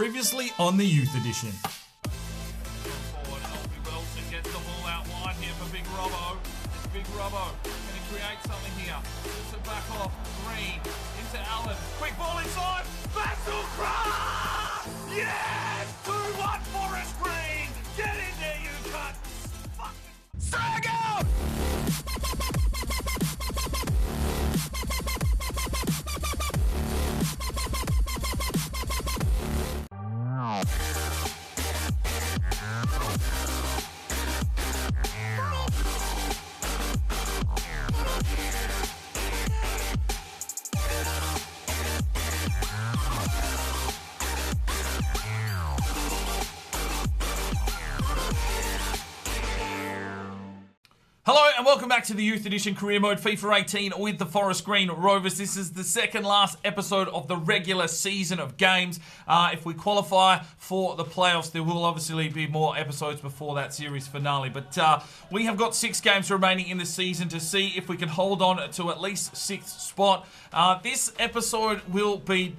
Previously on the Youth Edition. Forward, Wilson gets the ball out wide here for Big Robbo. It's Big Robbo. Can he create something here? Puts it back off. Green into Allen. Quick ball inside. Basil Craft! Yes! 2-1 Forest Green! Get in there, you cunt! Strike out! Hello and welcome back to the Youth Edition Career Mode FIFA 18 with the Forest Green Rovers. This is the second last episode of the regular season of games. If we qualify for the playoffs, there will obviously be more episodes before that series finale. But we have got 6 games remaining in the season to see if we can hold on to at least 6th spot. This episode will be,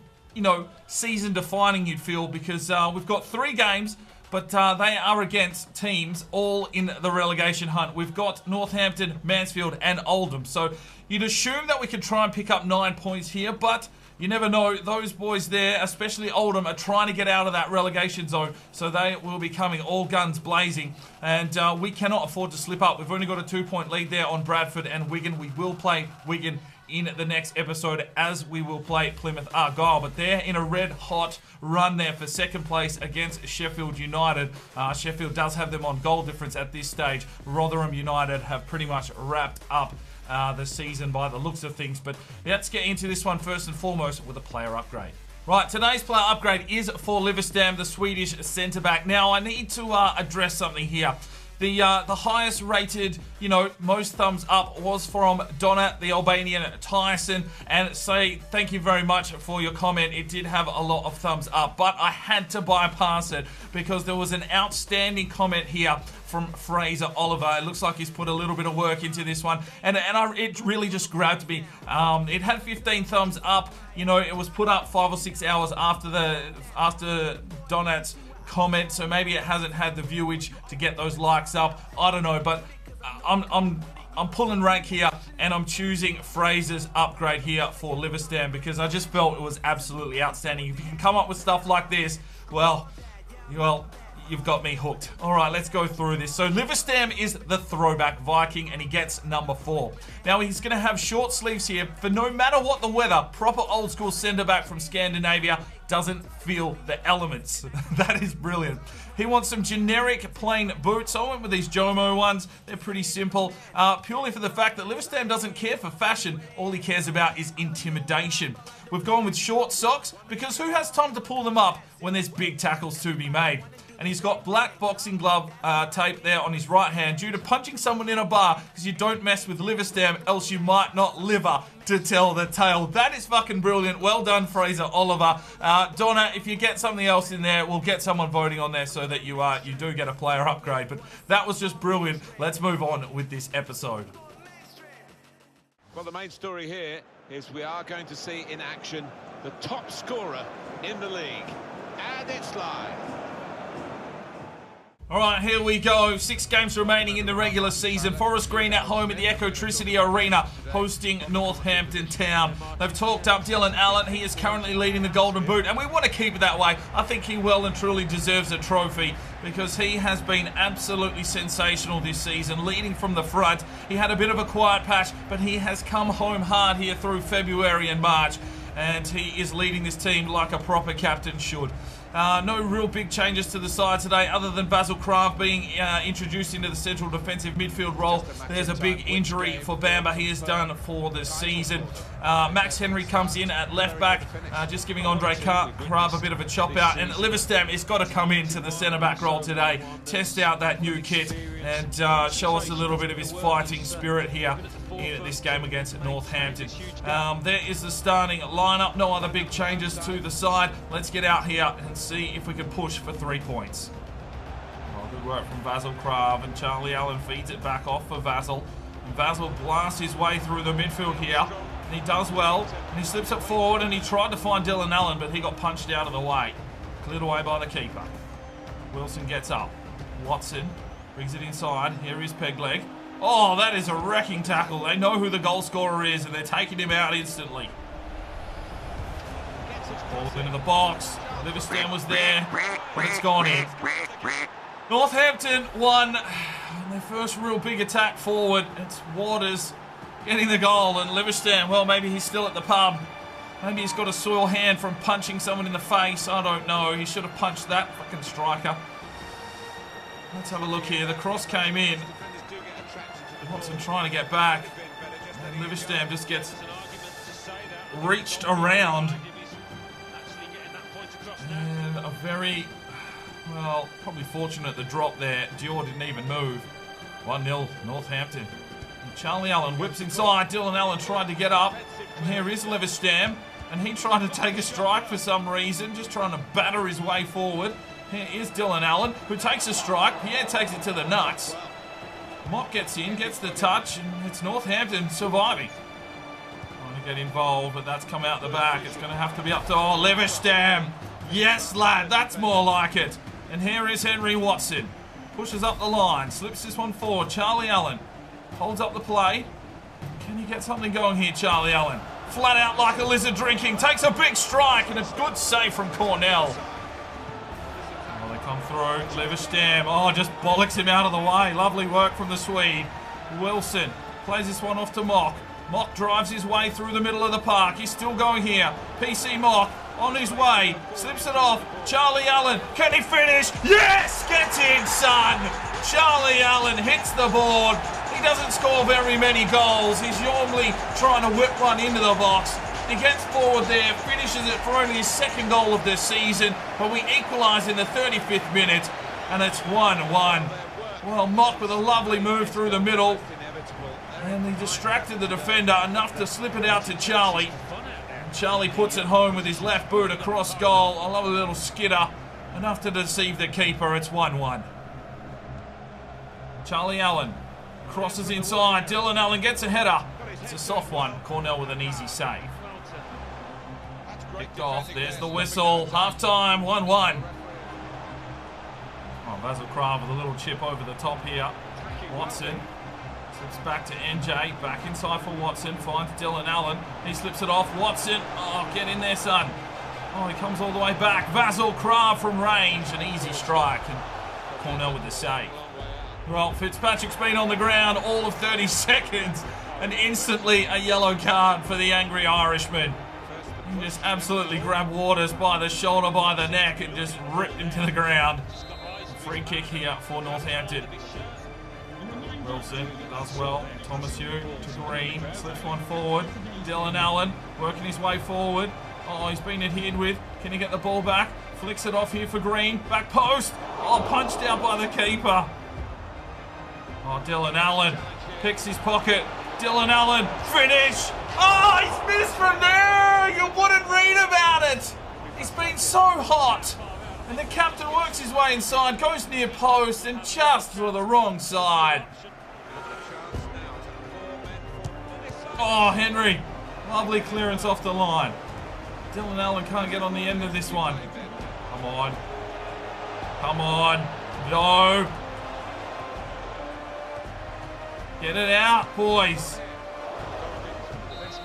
season defining, you'd feel, because we've got 3 games. But they are against teams all in the relegation hunt. We've got Northampton, Mansfield and Oldham. So you'd assume that we could try and pick up 9 points here, but you never know. Those boys there, especially Oldham, are trying to get out of that relegation zone. So they will be coming all guns blazing. And we cannot afford to slip up. We've only got a 2-point lead there on Bradford and Wigan. We will play Wigan in the next episode, as we will play Plymouth Argyle. But they're in a red hot run there for second place against Sheffield United. Sheffield does have them on goal difference at this stage. Rotherham United have pretty much wrapped up the season by the looks of things. But let's get into this one first and foremost with a player upgrade. Right, today's player upgrade is for Liverstam, the Swedish centre-back. Now, I need to address something here. The highest rated, most thumbs up was from Donna, the Albanian Tyson, and say thank you very much for your comment. It did have a lot of thumbs up, but I had to bypass it because there was an outstanding comment here from Fraser Oliver. It looks like he's put a little bit of work into this one, and it really just grabbed me. It had 15 thumbs up. It was put up 5 or 6 hours after Donat's comment, so maybe it hasn't had the viewage to get those likes up. I don't know, but I'm pulling rank here, and I'm choosing Fraser's upgrade here for Liverstam because I just felt it was absolutely outstanding. If you can come up with stuff like this, well, you've got me hooked. All right, let's go through this. So Liverstam is the throwback Viking, and he gets number 4. Now he's going to have short sleeves here for no matter what the weather. Proper old school centre back from Scandinavia, doesn't feel the elements. That is brilliant. He wants some generic plain boots. I went with these Jomo ones. They're pretty simple, purely for the fact that Liverstam doesn't care for fashion. All he cares about is intimidation. We've gone with short socks because who has time to pull them up when there's big tackles to be made? And he's got black boxing glove tape there on his right hand due to punching someone in a bar, because you don't mess with Liverstam, else you might not liver to tell the tale. That is fucking brilliant. Well done, Fraser Oliver. Donna, if you get something else in there, we'll get someone voting on there so that you do get a player upgrade. But that was just brilliant. Let's move on with this episode. Well, the main story here is we are going to see in action the top scorer in the league. And it's live. All right, here we go. 6 games remaining in the regular season. Forest Green at home at the Ecotricity Arena, hosting Northampton Town. They've talked up Dylan Allen. He is currently leading the Golden Boot, and we want to keep it that way. I think he well and truly deserves a trophy because he has been absolutely sensational this season, leading from the front. He had a bit of a quiet patch, but he has come home hard here through February and March, and he is leading this team like a proper captain should. No real big changes to the side today other than Basil Craft being introduced into the central defensive midfield role. There's a big injury for Bamba. He is done for the season. Max Henry comes in at left back, just giving Andre Craft a bit of a chop out. And Liverstam has got to come into the centre back role today, test out that new kit and show us a little bit of his fighting spirit here in this game against Northampton. There is the starting lineup. No other big changes to the side. Let's get out here and see if we can push for 3 points. Oh, good work from Basil Crav, and Charlie Allen feeds it back off for Basil. And Basil blasts his way through the midfield here, and he does well, and he slips it forward, and he tried to find Dylan Allen, but he got punched out of the way. Cleared away by the keeper. Wilson gets up. Watson brings it inside. Here is Pegleg. Oh, that is a wrecking tackle. They know who the goal scorer is, and they're taking him out instantly. Ball into the box. Livingston was there, but it's gone in. Northampton won their first real big attack forward. It's Waters getting the goal, and Livingston, well, maybe he's still at the pub. Maybe he's got a sore hand from punching someone in the face. I don't know. He should have punched that fucking striker. Let's have a look here. The cross came in. Watson trying to get back. And Livingston just gets reached around. And a very, well, probably fortunate the drop there. Dior didn't even move. 1-0 Northampton. And Charlie Allen whips inside. Dylan Allen tried to get up. And here is Leverstam. And he tried to take a strike for some reason. Just trying to batter his way forward. Here is Dylan Allen, who takes a strike. Pierre takes it to the nuts. Mock gets in, gets the touch, and it's Northampton surviving. Trying to get involved, but that's come out the back. It's going to have to be up to, oh, Leverstam. Yes, lad, that's more like it. And here is Henry Watson. Pushes up the line, slips this one forward. Charlie Allen holds up the play. Can he get something going here, Charlie Allen? Flat out like a lizard drinking. Takes a big strike, and a good save from Cornell. Oh, they come through. Leverstam, oh, just bollocks him out of the way. Lovely work from the Swede. Wilson plays this one off to Mock. Mock drives his way through the middle of the park. He's still going here. PC Mock on his way. Slips it off. Charlie Allen. Can he finish? Yes! Gets in, son! Charlie Allen hits the board. He doesn't score very many goals. He's normally trying to whip one into the box. He gets forward there, finishes it for only his second goal of this season, but we equalise in the 35th minute, and it's 1-1. Well, Mock with a lovely move through the middle, and he distracted the defender enough to slip it out to Charlie. And Charlie puts it home with his left boot across goal. I love a little skidder, enough to deceive the keeper. It's 1-1. Charlie Allen crosses inside. Dylan Allen gets a header. It's a soft one. Cornell with an easy save. Kicked off. There's the whistle. Half-time, 1-1. Oh, Basil Krav with a little chip over the top here. Watson slips back to NJ. Back inside for Watson. Finds Dylan Allen. He slips it off. Watson. Oh, get in there, son. Oh, he comes all the way back. Basil Krav from range. An easy strike. And Cornell with the save. Well, Fitzpatrick's been on the ground all of 30 seconds. And instantly a yellow card for the angry Irishman. He just absolutely grabbed Waters by the shoulder, by the neck, and just ripped him to the ground. Free kick here for Northampton. Wilson does well. Thomas Hugh to Green. Slips one forward. Dylan Allen working his way forward. Oh, he's been adhered with. Can he get the ball back? Flicks it off here for Green. Back post. Oh, punched out by the keeper. Oh, Dylan Allen picks his pocket. Dylan Allen, finish! Oh, he's missed from there! You wouldn't read about it! He's been so hot! And the captain works his way inside, goes near post, and just for the wrong side. Oh, Henry. Lovely clearance off the line. Dylan Allen can't get on the end of this one. Come on. Come on. No. Get it out, boys.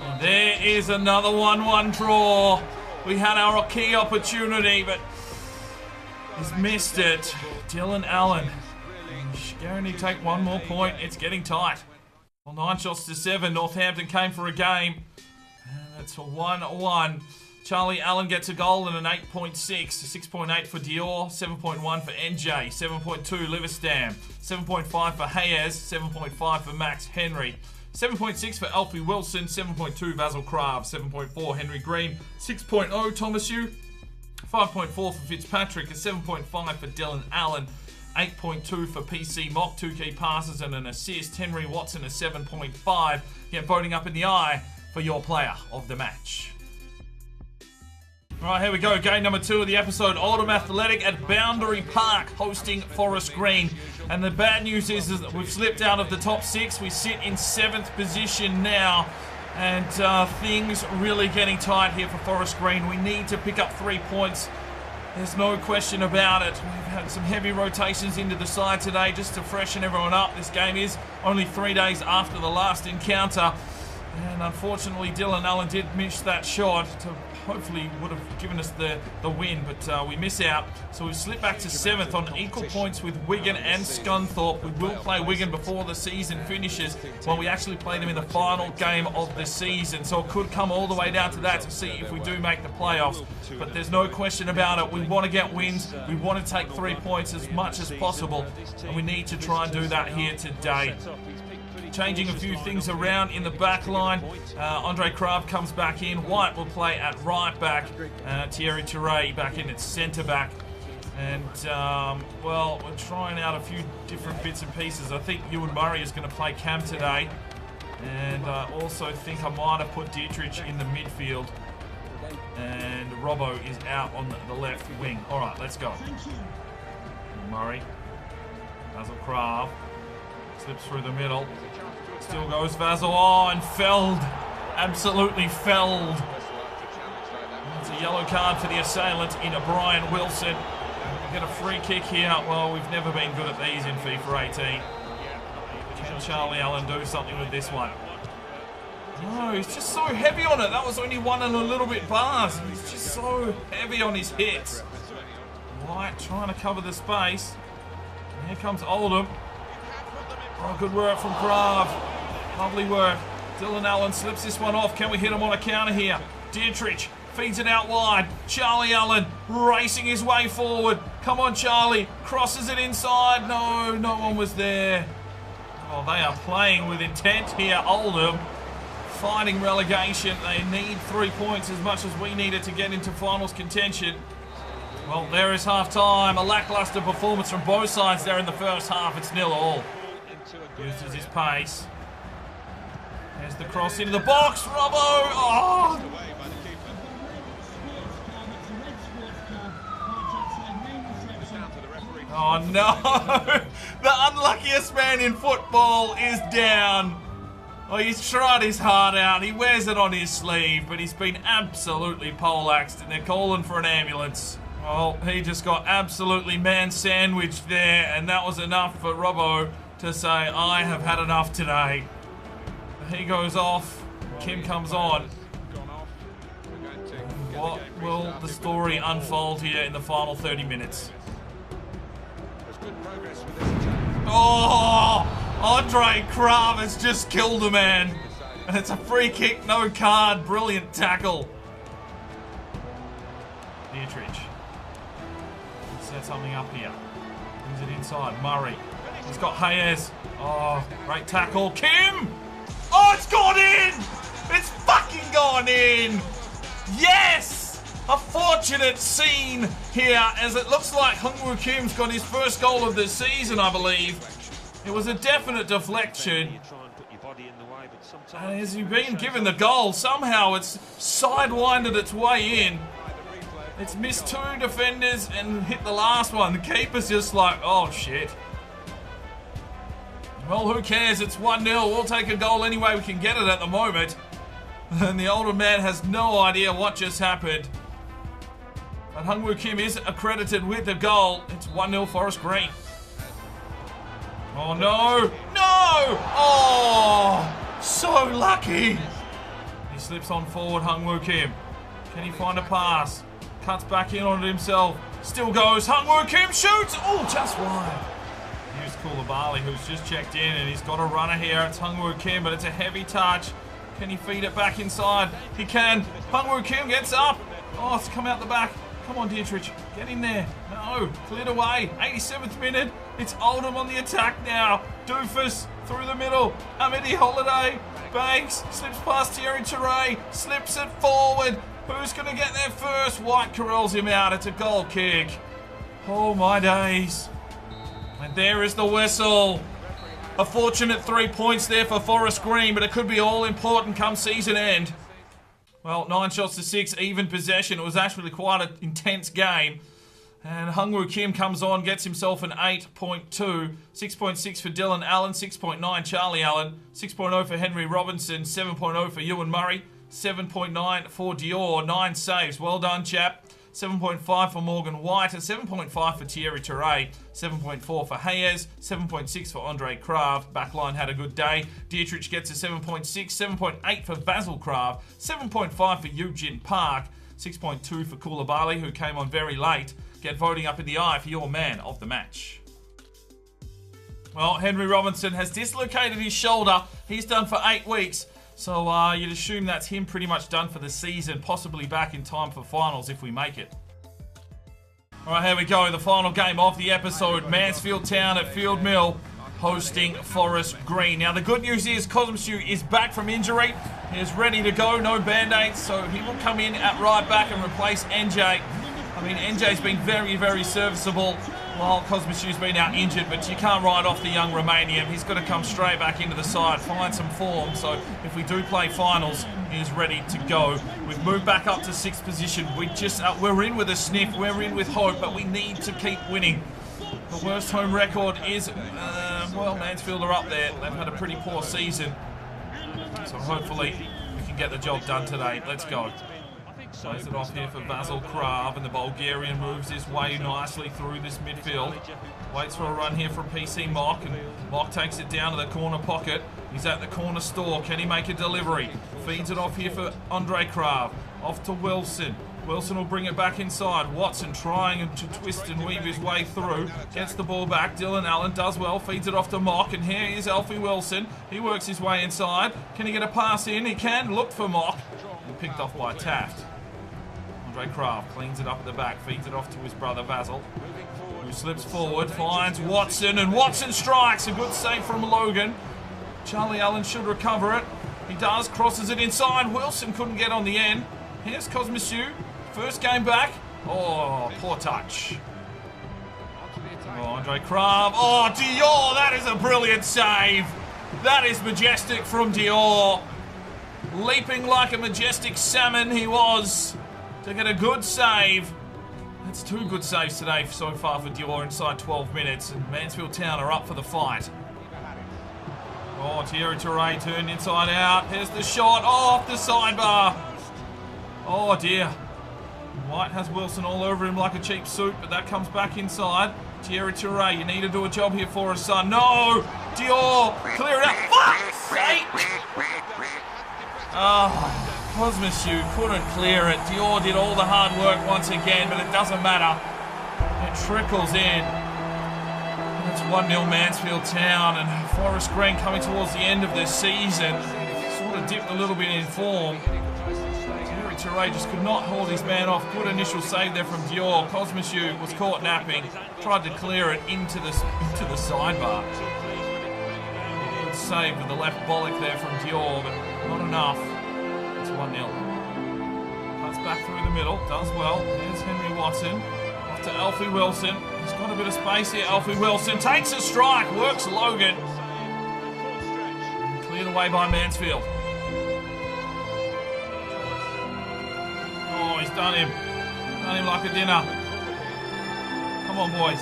And there is another 1-1 draw. We had our key opportunity, but he's missed it. Dylan Allen. Guaranteed to take one more point. It's getting tight. Well, 9 shots to 7. Northampton came for a game. And it's a 1-1. Charlie Allen gets a goal and an 8.6. 6.8 for Dior. 7.1 for NJ. 7.2 Liverstam. 7.5 for Hayes. 7.5 for Max Henry. 7.6 for Alfie Wilson. 7.2 Basil Krav. 7.4 Henry Green. 6.0 Thomas Hugh. 5.4 for Fitzpatrick. A 7.5 for Dylan Allen. 8.2 for PC Mock. 2 key passes and an assist. Henry Watson a 7.5. Get voting up in the eye for your player of the match. Alright, here we go. Game number 2 of the episode. Oldham Athletic at Boundary Park hosting Forest Green. And the bad news is that we've slipped out of the top 6. We sit in 7th position now. And things really getting tight here for Forest Green. We need to pick up 3 points There's no question about it. We've had some heavy rotations into the side today just to freshen everyone up. This game is only 3 days after the last encounter. And unfortunately, Dylan Allen did miss that shot to hopefully would have given us the win, but we miss out. So we've slipped back to 7th on equal points with Wigan and Scunthorpe. We will play Wigan before the season finishes when we actually play them in the final game of the season. So it could come all the way down to that to see if we do make the playoffs. But there's no question about it. We want to get wins. We want to take 3 points as much as possible. And we need to try and do that here today. Changing a few things around in the back line. Andre Krav comes back in. White will play at right back. Thierry Touré back in at centre back. And, well, we're trying out a few different bits and pieces. I think Ewan Murray is going to play Cam today. And I also think I might have put Dietrich in the midfield. And Robbo is out on the left wing. All right, let's go. Murray. Basil Krav. Slips through the middle. Still goes Vasil. Oh, and felled. Absolutely felled. It's a yellow card for the assailant in Brian Wilson. We get a free kick here. Well, we've never been good at these in FIFA 18. Can Charlie Allen do something with this one? No, he's just so heavy on it. That was only 1 and a little bit bars. He's just so heavy on his hits. White trying to cover the space. And here comes Oldham. Oh, good work from Krav. Lovely work. Dylan Allen slips this one off. Can we hit him on a counter here? Dietrich feeds it out wide. Charlie Allen racing his way forward. Come on, Charlie. Crosses it inside. No, no one was there. Oh, they are playing with intent here. Oldham fighting relegation. They need 3 points as much as we needed to get into finals contention. Well, there is half-time. A lackluster performance from both sides there in the first half. It's 0-0. Uses his pace. There's the cross into the box. Robbo! Oh! Oh no! The unluckiest man in football is down. Oh, he's tried his heart out. He wears it on his sleeve, but he's been absolutely poleaxed, and they're calling for an ambulance. Well, he just got absolutely man-sandwiched there, and that was enough for Robbo to say, I have had enough today. He goes off. Kim comes on. What will the story unfold here in the final 30 minutes? Oh! Andre Krav has just killed a man. And it's a free kick, no card. Brilliant tackle. Dietrich. Set something up here. Brings it inside. Murray. He's got Hayes. Oh, great tackle. Kim! Oh, it's gone in! It's fucking gone in! Yes! A fortunate scene here as it looks like Hung-Woo Kim's got his first goal of the season, I believe. It was a definite deflection. And as he's been given the goal, somehow it's sidewinded its way in. It's missed 2 defenders and hit the last one. The keeper's just like, oh shit. Well, who cares? It's 1-0. We'll take a goal any way we can get it at the moment. And the older man has no idea what just happened. But Hung-Woo Kim is accredited with the goal. It's 1-0 Forest Green. Oh, no. No! Oh! So lucky. He slips on forward, Hung-Woo Kim. Can he find a pass? Cuts back in on it himself. Still goes. Hung-Woo Kim shoots. Oh, just wide. Here's Koulibaly, who's just checked in, and he's got a runner here. It's Hung-Woo Kim, but it's a heavy touch. Can he feed it back inside? He can. Hung-Woo Kim gets up. Oh, it's come out the back. Come on, Dietrich. Get in there. No. Cleared away. 87th minute. It's Oldham on the attack now. Doofus through the middle. Amity Holiday. Banks. Slips past Thierry Touré. Slips it forward. Who's going to get there first? White corrals him out. It's a goal kick. Oh, my days. And there is the whistle. A fortunate 3 points there for Forest Green, but it could be all important come season end. Well, 9 shots to 6, even possession. It was actually quite an intense game. And Hung-Woo Kim comes on, gets himself an 8.2. 6.6 for Dylan Allen, 6.9 Charlie Allen, 6.0 for Henry Robinson, 7.0 for Ewan Murray, 7.9 for Dior, 9 saves. Well done, chap. 7.5 for Morgan White, a 7.5 for Thierry Touré, 7.4 for Hayes, 7.6 for Andre Kraft. Backline had a good day. Dietrich gets a 7.6, 7.8 for Basil Kraft, 7.5 for Eugene Park, 6.2 for Koulibaly, who came on very late. Get voting up in the eye for your man of the match. Well, Henry Robinson has dislocated his shoulder. He's done for 8 weeks. So you'd assume that's him pretty much done for the season, possibly back in time for finals if we make it. All right, here we go. The final game of the episode. Mansfield Town at Field Mill hosting Forest Green. Now, the good news is Cosmosue is back from injury. He is ready to go. No Band-Aids. So he will come in at right back and replace NJ. I mean, NJ's been very, very serviceable while Cosmosue's been out injured, but you can't write off the young Romanian. He's got to come straight back into the side, find some form. So if we do play finals, he is ready to go. We've moved back up to 6th position. We're in with a sniff, we're in with hope, but we need to keep winning. The worst home record is, well, Mansfield are up there. They've had a pretty poor season. So hopefully we can get the job done today. Let's go. Plays it off here for Basil Krav, and the Bulgarian moves his way nicely through this midfield. Waits for a run here from PC Mock, and Mock takes it down to the corner pocket. He's at the corner store. Can he make a delivery? Feeds it off here for Andre Krav. Off to Wilson. Wilson will bring it back inside. Watson trying to twist and weave his way through. Gets the ball back. Dylan Allen does well. Feeds it off to Mock. And here is Alfie Wilson. He works his way inside. Can he get a pass in? He can. Look for Mock. And picked off by Taft. Andre Kraft cleans it up at the back. Feeds it off to his brother Basil, who slips forward. Finds Watson. And Watson strikes. A good save from Logan. Charlie Allen should recover it. He does. Crosses it inside. Wilson couldn't get on the end. Here's Cosmosue. First game back. Oh, poor touch. Oh, Andre Krav. Oh, Dior, that is a brilliant save. That is majestic from Dior. Leaping like a majestic salmon he was to get a good save. That's 2 good saves today so far for Dior inside 12 minutes. And Mansfield Town are up for the fight. Oh, Thierry Touré turned inside out. Here's the shot. Oh, off the sidebar. Oh, dear. White has Wilson all over him like a cheap suit, but that comes back inside. Thierry Touré, you need to do a job here for us, son. No! Dior! Clear it out. Fuck's sake! Oh, Cosmosue couldn't clear it. Dior did all the hard work once again, but it doesn't matter. It trickles in. It's 1-0 Mansfield Town, and Forest Green coming towards the end of this season. Sort of dipped a little bit in form. Touré just could not hold his man off. Good initial save there from Dior. Cosmosue was caught napping. Tried to clear it into the sidebar. Good save with the left bollock there from Dior, but not enough. It's 1-0. Cuts back through the middle. Does well. There's Henry Watson. Off to Alfie Wilson. He's got a bit of space here. Alfie Wilson takes a strike. Works Logan. And cleared away by Mansfield. Oh, he's done him. Done him like a dinner. Come on, boys.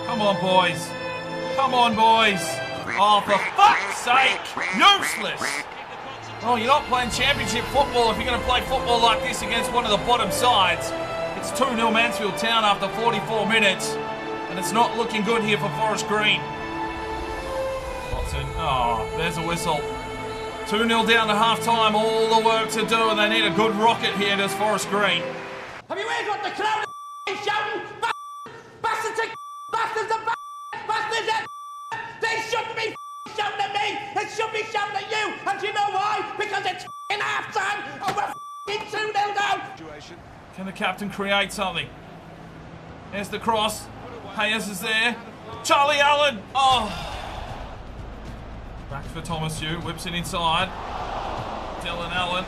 Come on, boys. Come on, boys. Oh, for fuck's sake. Useless. Oh, you're not playing championship football if you're going to play football like this against one of the bottom sides. It's 2-0 Mansfield Town after 44 minutes. And it's not looking good here for Forest Green. Watson. Oh, there's a whistle. 2-0 down to half-time, all the work to do, and they need a good rocket here, does Forest Green. Have you heard what the crowd is shouting? Bastards, bastards, bastards, they shouldn't be shouting at me, they should be shouting at you, and you know why? Because it's half-time, and we're 2-0 down. Can the captain create something? There's the cross, Hayes is there, Charlie Allen, oh! Back for Cosmosue, whips it inside. Dylan Allen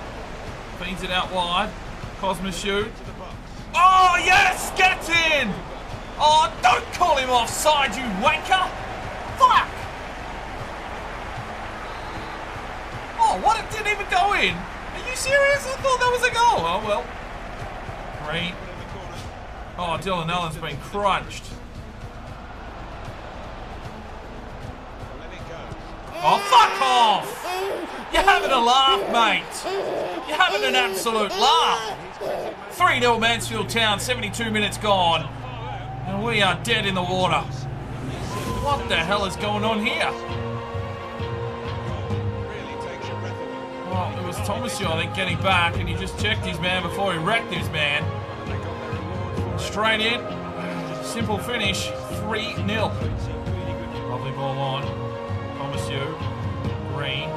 feeds it out wide. Cosmosue. Oh, yes! Gets in! Oh, don't call him offside, you wanker! Fuck! Oh, what? It didn't even go in? Are you serious? I thought that was a goal. Oh, well. Green. Oh, Dylan Allen's been crunched. Oh, fuck off! You're having a laugh, mate. You're having an absolute laugh. 3-0 Mansfield Town, 72 minutes gone. And we are dead in the water. What the hell is going on here? Well, it was Thomas, I think, getting back, and he just checked his man before he wrecked his man. Straight in. Simple finish. 3-0. Lovely ball on. Thomas, Green.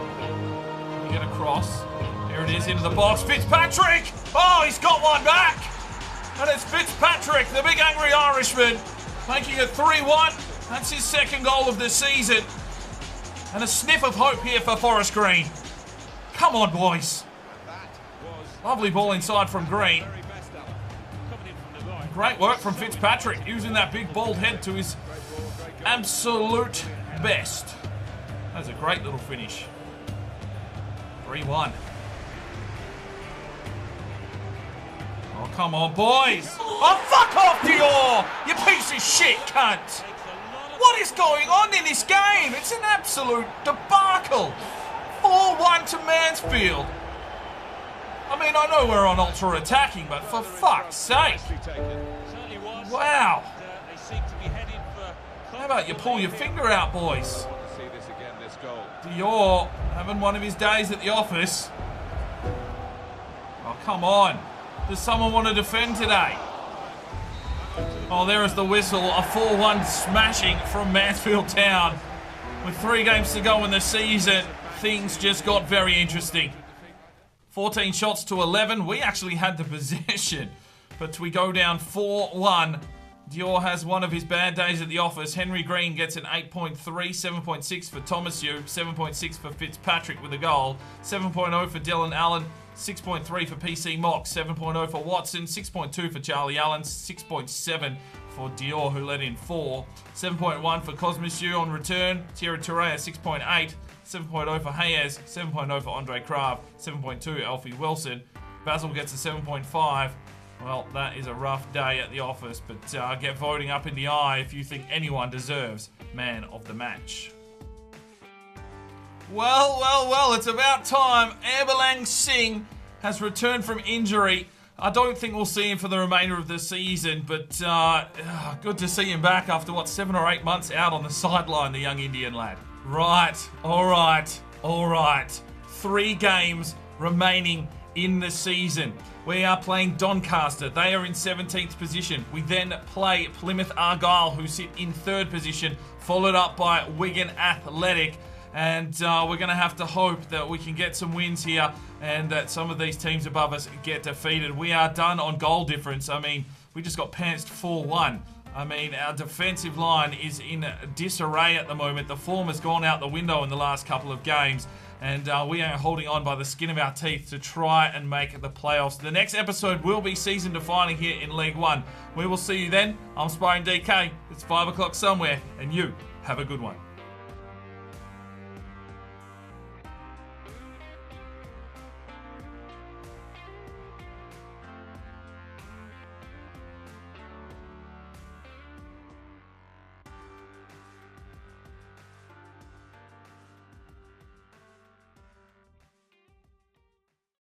You get across. Here it is into the box. Fitzpatrick! Oh, he's got one back! And it's Fitzpatrick, the big angry Irishman, making it 3-1. That's his second goal of the season. And a sniff of hope here for Forest Green. Come on, boys. Lovely ball inside from Green. Great work from Fitzpatrick, using that big bald head to his absolute best. That was a great little finish. 3-1. Oh, come on, boys. Oh, fuck off, Dior! You piece of shit, cunt! What is going on in this game? It's an absolute debacle. 4-1 to Mansfield. I mean, I know we're on ultra attacking, but for fuck's sake. Wow. How about you pull your finger out, boys? Dior having one of his days at the office. Oh, come on. Does someone want to defend today? Oh, there is the whistle. A 4-1 smashing from Mansfield Town. With 3 games to go in the season, things just got very interesting. 14 shots to 11. We actually had the possession, but we go down 4-1. Dior has one of his bad days at the office. Henry Green gets an 8.3, 7.6 for Thomas, 7.6 for Fitzpatrick with a goal, 7.0 for Dylan Allen, 6.3 for PC Mox, 7.0 for Watson, 6.2 for Charlie Allen, 6.7 for Dior, who let in 4, 7.1 for Cosmisu on return, Thierry Touré 6.8, 7.0 for Hayes, 7.0 for Andre Krav, 7.2 Alfie Wilson. Basil gets a 7.5. Well, that is a rough day at the office, but get voting up in the eye if you think anyone deserves man of the match. Well, it's about time. Airbalang Singh has returned from injury. I don't think we'll see him for the remainder of the season, but good to see him back after, 7 or 8 months out on the sideline, the young Indian lad. Right, all right. 3 games remaining in the season. We are playing Doncaster. They are in 17th position. We then play Plymouth Argyle, who sit in 3rd position, followed up by Wigan Athletic. And we're going to have to hope that we can get some wins here and that some of these teams above us get defeated. We are done on goal difference. I mean, we just got pantsed 4-1. I mean, our defensive line is in disarray at the moment. The form has gone out the window in the last couple of games. And we are holding on by the skin of our teeth to try and make the playoffs. The next episode will be season defining here in League One. We will see you then. I'm Sparring DK. It's 5 o'clock somewhere, and you have a good one.